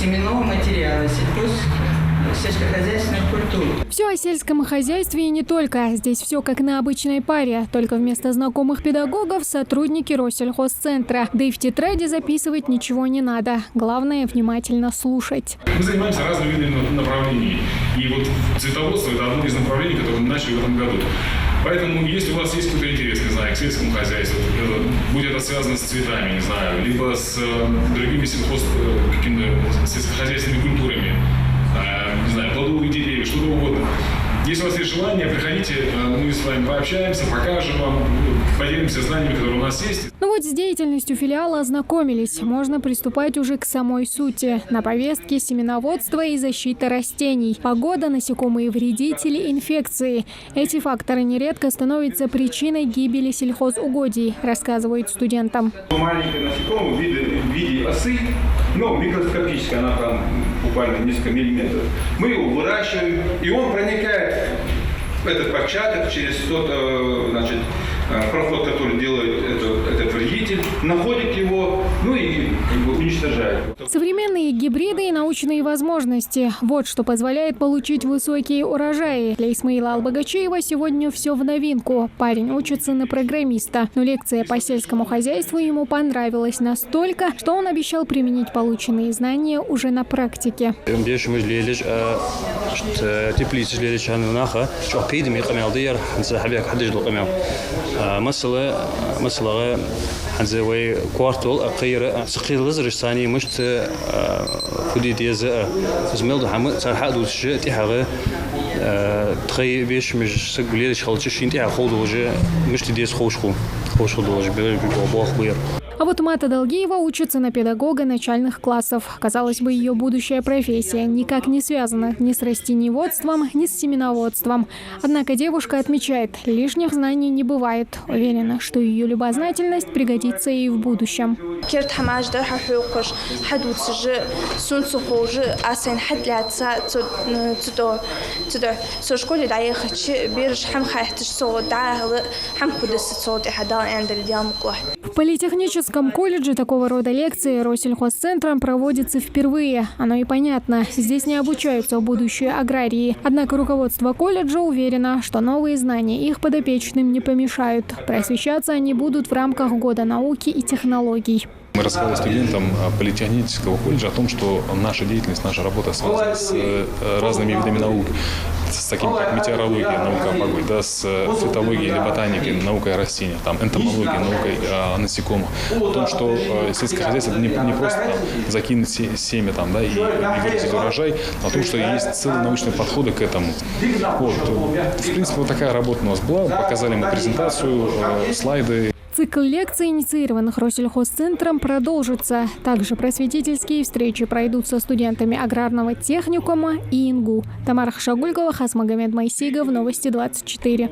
семенного материала, сельскохозяйственных культур. Все о сельском хозяйстве и не только. Здесь все как на обычной паре. Только вместо знакомых педагогов сотрудники Россельхозцентра. Да и в тетради записывать ничего не надо. Главное – внимательно слушать. Мы занимаемся разными видами направлений. И вот цветоводство – это одно из направлений, которое мы начали в этом году. Поэтому, если у вас есть какой-то интерес, не знаю, к сельскому хозяйству, будь это связано с цветами, не знаю, либо с другими сельскохозяйственными культурами, не знаю, плодовые деревья, что-то угодно. Если у вас есть желание, приходите, мы с вами пообщаемся, покажем вам, поделимся знаниями, которые у нас есть. Ну вот с деятельностью филиала ознакомились. Можно приступать уже к самой сути. На повестке семеноводство и защита растений. Погода, насекомые вредители, инфекции. Эти факторы нередко становятся причиной гибели сельхозугодий, рассказывают студентам. Маленькое насекомое в виде осы, но микроскопическая, она там буквально несколько миллиметров. Мы его выращиваем, и он проникает в этот початок через тот, проход, который делает этот вредитель, находит его, ну и уничтожает. Современные гибриды и научные возможности – вот что позволяет получить высокие урожаи. Для Исмаила Албагачиева сегодня все в новинку. Парень учится на программиста, но лекция по сельскому хозяйству ему понравилась настолько, что он обещал применить полученные знания уже на практике. مثلا حنزوي كوارتول أقير سقيل غزر الثاني مشت خدي ديزا زميل ده حمد صراحة دوش تيحة تخي بيش مش سقولي خلص شين تيحة خود وجه مشت ديز خوش دوش بيبقى خبير. А вот Мата Долгиева учится на педагога начальных классов. Казалось бы, ее будущая профессия никак не связана ни с растениеводством, ни с семеноводством. Однако девушка отмечает, лишних знаний не бывает. Уверена, что ее любознательность пригодится ей в будущем. В политехническом колледже такого рода лекции Россельхозцентром проводятся впервые. Оно и понятно. Здесь не обучаются будущие аграрии. Однако руководство колледжа уверено, что новые знания их подопечным не помешают. Просвещаться они будут в рамках Года науки и технологий. Мы рассказали студентам политехнического колледжа о том, что наша деятельность, наша работа связана с разными видами наук, с такими как метеорология, наука о погоде, да, с фитологией или ботаникой, наукой о растениях, там, энтомологией, наукой о насекомых. О том, что сельское хозяйство это не просто там, закинуть семя там, да, и вырастить урожай, а о том, что есть целые научные подходы к этому. Вот. В принципе, вот такая работа у нас была. Показали мы презентацию, слайды. Цикл лекций, инициированных Россельхозцентром, продолжится. Также просветительские встречи пройдут со студентами аграрного техникума и ИНГУ. Тамара Хашагулькова, Хасмагомед Майсигов, Новости 24.